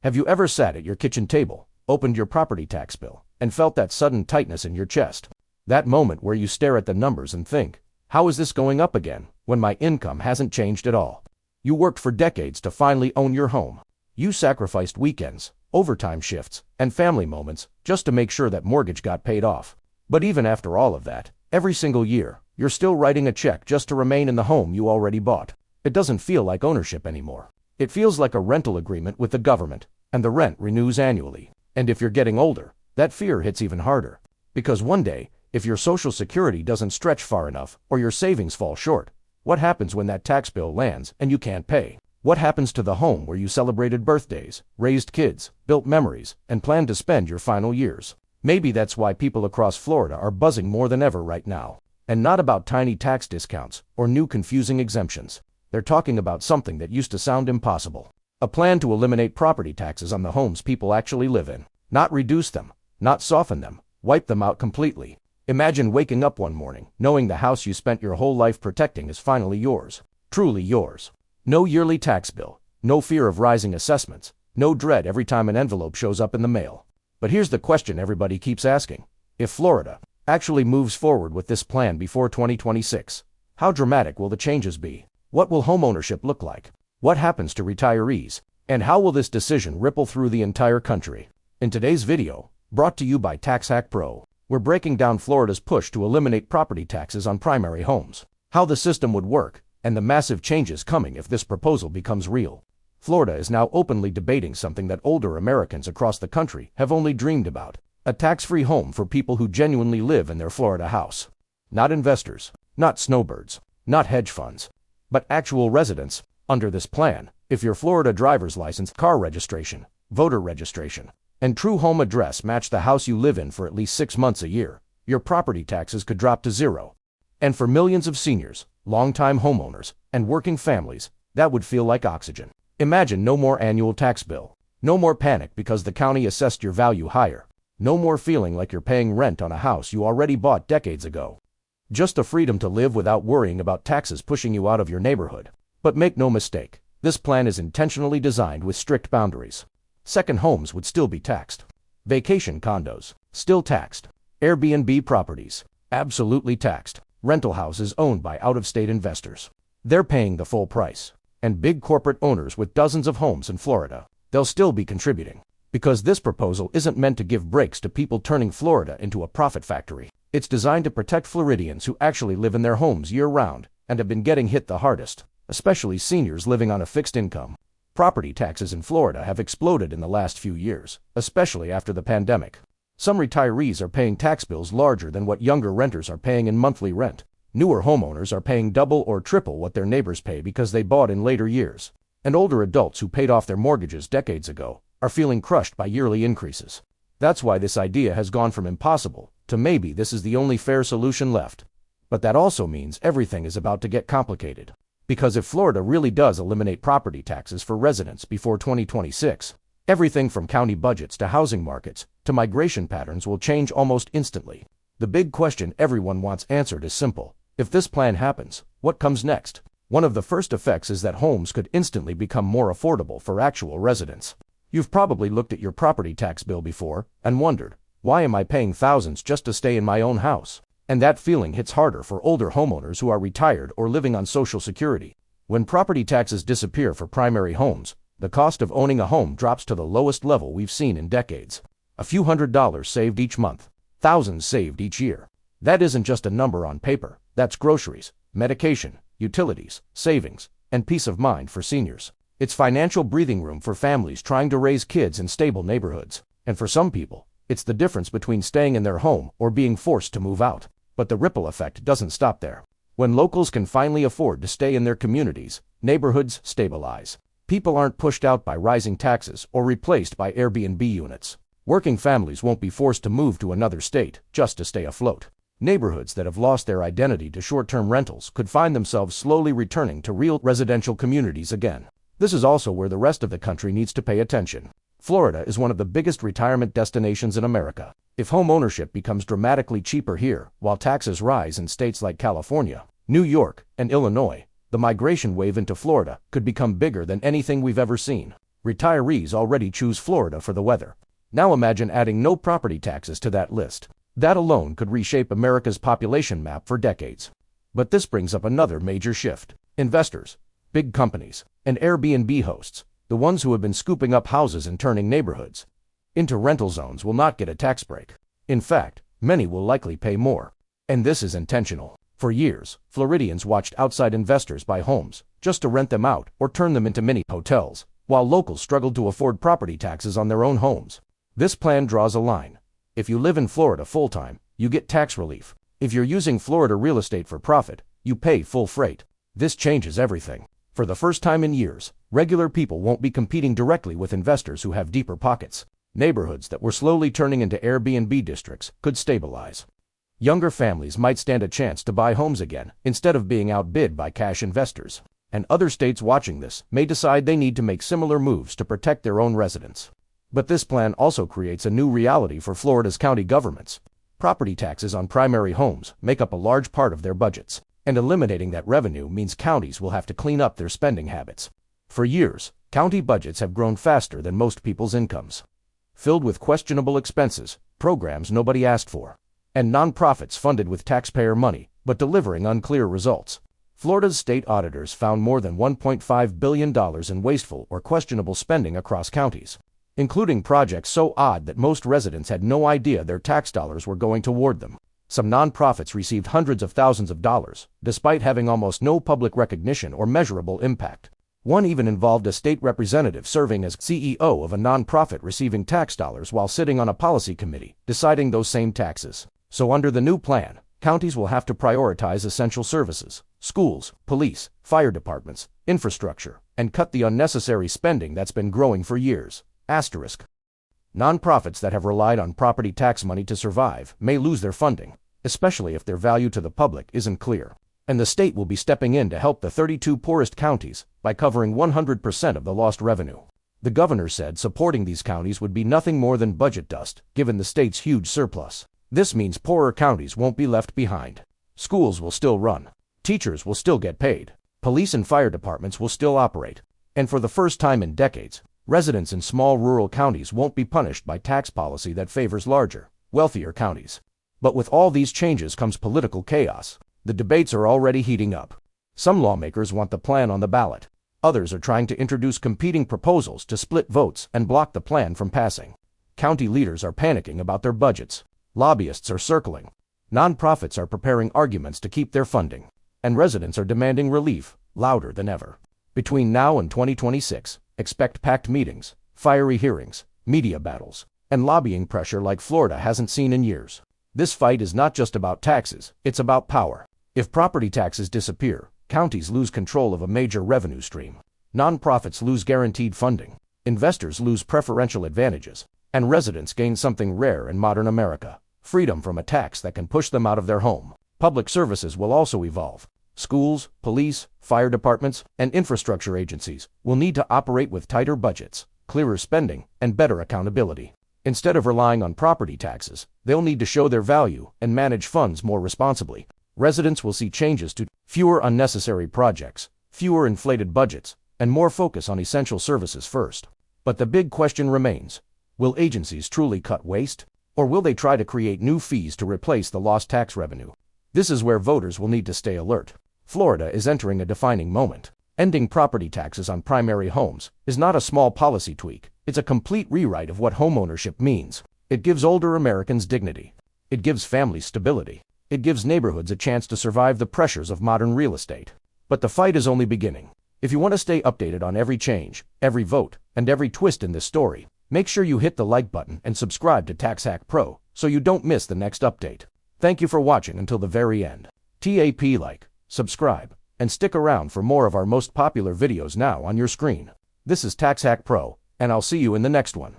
Have you ever sat at your kitchen table, opened your property tax bill, and felt that sudden tightness in your chest? That moment where you stare at the numbers and think, how is this going up again, when my income hasn't changed at all? You worked for decades to finally own your home. You sacrificed weekends, overtime shifts, and family moments just to make sure that mortgage got paid off. But even after all of that, every single year, you're still writing a check just to remain in the home you already bought. It doesn't feel like ownership anymore. It feels like a rental agreement with the government, and the rent renews annually. And if you're getting older, that fear hits even harder. Because one day, if your Social Security doesn't stretch far enough or your savings fall short, what happens when that tax bill lands and you can't pay? What happens to the home where you celebrated birthdays, raised kids, built memories, and planned to spend your final years? Maybe that's why people across Florida are buzzing more than ever right now. And not about tiny tax discounts or new confusing exemptions. They're talking about something that used to sound impossible. A plan to eliminate property taxes on the homes people actually live in. Not reduce them, not soften them, wipe them out completely. Imagine waking up one morning knowing the house you spent your whole life protecting is finally yours. Truly yours. No yearly tax bill, no fear of rising assessments, no dread every time an envelope shows up in the mail. But here's the question everybody keeps asking. If Florida actually moves forward with this plan before 2026, how dramatic will the changes be? What will homeownership look like? What happens to retirees? And how will this decision ripple through the entire country? In today's video, brought to you by TaxHack Pro, we're breaking down Florida's push to eliminate property taxes on primary homes, how the system would work, and the massive changes coming if this proposal becomes real. Florida is now openly debating something that older Americans across the country have only dreamed about: a tax-free home for people who genuinely live in their Florida house. Not investors, not snowbirds, not hedge funds, but actual residents. Under this plan, if your Florida driver's license, car registration, voter registration, and true home address match the house you live in for at least 6 months a year, your property taxes could drop to zero. And for millions of seniors, longtime homeowners, and working families, that would feel like oxygen. Imagine no more annual tax bill, no more panic because the county assessed your value higher, no more feeling like you're paying rent on a house you already bought decades ago. Just the freedom to live without worrying about taxes pushing you out of your neighborhood. But make no mistake, this plan is intentionally designed with strict boundaries. Second homes would still be taxed. Vacation condos, still taxed. Airbnb properties, absolutely taxed. Rental houses owned by out-of-state investors, they're paying the full price. And big corporate owners with dozens of homes in Florida, they'll still be contributing. Because this proposal isn't meant to give breaks to people turning Florida into a profit factory. It's designed to protect Floridians who actually live in their homes year-round and have been getting hit the hardest, especially seniors living on a fixed income. Property taxes in Florida have exploded in the last few years, especially after the pandemic. Some retirees are paying tax bills larger than what younger renters are paying in monthly rent. Newer homeowners are paying double or triple what their neighbors pay because they bought in later years. And older adults who paid off their mortgages decades ago are feeling crushed by yearly increases. That's why this idea has gone from impossible to maybe this is the only fair solution left. But that also means everything is about to get complicated. Because if Florida really does eliminate property taxes for residents before 2026, everything from county budgets to housing markets to migration patterns will change almost instantly. The big question everyone wants answered is simple. If this plan happens, what comes next? One of the first effects is that homes could instantly become more affordable for actual residents. You've probably looked at your property tax bill before and wondered, why am I paying thousands just to stay in my own house? And that feeling hits harder for older homeowners who are retired or living on Social Security. When property taxes disappear for primary homes, the cost of owning a home drops to the lowest level we've seen in decades. A few $100s saved each month, thousands saved each year. That isn't just a number on paper, that's groceries, medication, utilities, savings, and peace of mind for seniors. It's financial breathing room for families trying to raise kids in stable neighborhoods. And for some people, it's the difference between staying in their home or being forced to move out. But the ripple effect doesn't stop there. When locals can finally afford to stay in their communities, neighborhoods stabilize. People aren't pushed out by rising taxes or replaced by Airbnb units. Working families won't be forced to move to another state just to stay afloat. Neighborhoods that have lost their identity to short-term rentals could find themselves slowly returning to real residential communities again. This is also where the rest of the country needs to pay attention. Florida is one of the biggest retirement destinations in America. If home ownership becomes dramatically cheaper here, while taxes rise in states like California, New York, and Illinois, the migration wave into Florida could become bigger than anything we've ever seen. Retirees already choose Florida for the weather. Now imagine adding no property taxes to that list. That alone could reshape America's population map for decades. But this brings up another major shift. Investors, big companies, and Airbnb hosts, the ones who have been scooping up houses and turning neighborhoods into rental zones, will not get a tax break. In fact, many will likely pay more. And this is intentional. For years, Floridians watched outside investors buy homes just to rent them out or turn them into mini hotels, while locals struggled to afford property taxes on their own homes. This plan draws a line. If you live in Florida full-time, you get tax relief. If you're using Florida real estate for profit, you pay full freight. This changes everything. For the first time in years, regular people won't be competing directly with investors who have deeper pockets. Neighborhoods that were slowly turning into Airbnb districts could stabilize. Younger families might stand a chance to buy homes again instead of being outbid by cash investors. And other states watching this may decide they need to make similar moves to protect their own residents. But this plan also creates a new reality for Florida's county governments. Property taxes on primary homes make up a large part of their budgets, and eliminating that revenue means counties will have to clean up their spending habits. For years, county budgets have grown faster than most people's incomes, filled with questionable expenses, programs nobody asked for, and nonprofits funded with taxpayer money but delivering unclear results. Florida's state auditors found more than $1.5 billion in wasteful or questionable spending across counties, including projects so odd that most residents had no idea their tax dollars were going toward them. Some nonprofits received hundreds of thousands of dollars, despite having almost no public recognition or measurable impact. One even involved a state representative serving as CEO of a nonprofit receiving tax dollars while sitting on a policy committee, deciding those same taxes. So under the new plan, counties will have to prioritize essential services, schools, police, fire departments, infrastructure, and cut the unnecessary spending that's been growing for years. Asterisk. Nonprofits that have relied on property tax money to survive may lose their funding, especially if their value to the public isn't clear. And the state will be stepping in to help the 32 poorest counties by covering 100% of the lost revenue. The governor said supporting these counties would be nothing more than budget dust, given the state's huge surplus. This means poorer counties won't be left behind. Schools will still run. Teachers will still get paid. Police and fire departments will still operate. And for the first time in decades, residents in small rural counties won't be punished by tax policy that favors larger, wealthier counties. But with all these changes comes political chaos. The debates are already heating up. Some lawmakers want the plan on the ballot. Others are trying to introduce competing proposals to split votes and block the plan from passing. County leaders are panicking about their budgets. Lobbyists are circling. Nonprofits are preparing arguments to keep their funding. And residents are demanding relief, louder than ever. Between now and 2026, expect packed meetings, fiery hearings, media battles, and lobbying pressure like Florida hasn't seen in years. This fight is not just about taxes, it's about power. If property taxes disappear, counties lose control of a major revenue stream. Nonprofits lose guaranteed funding. Investors lose preferential advantages. And residents gain something rare in modern America: freedom from a tax that can push them out of their home. Public services will also evolve. Schools, police, fire departments, and infrastructure agencies will need to operate with tighter budgets, clearer spending, and better accountability. Instead of relying on property taxes, they'll need to show their value and manage funds more responsibly. Residents will see changes to fewer unnecessary projects, fewer inflated budgets, and more focus on essential services first. But the big question remains: will agencies truly cut waste? Or will they try to create new fees to replace the lost tax revenue? This is where voters will need to stay alert. Florida is entering a defining moment. Ending property taxes on primary homes is not a small policy tweak. It's a complete rewrite of what homeownership means. It gives older Americans dignity. It gives families stability. It gives neighborhoods a chance to survive the pressures of modern real estate. But the fight is only beginning. If you want to stay updated on every change, every vote, and every twist in this story, make sure you hit the like button and subscribe to TaxHack Pro so you don't miss the next update. Thank you for watching until the very end. TAP like, subscribe, and stick around for more of our most popular videos now on your screen. This is TaxHack Pro, and I'll see you in the next one.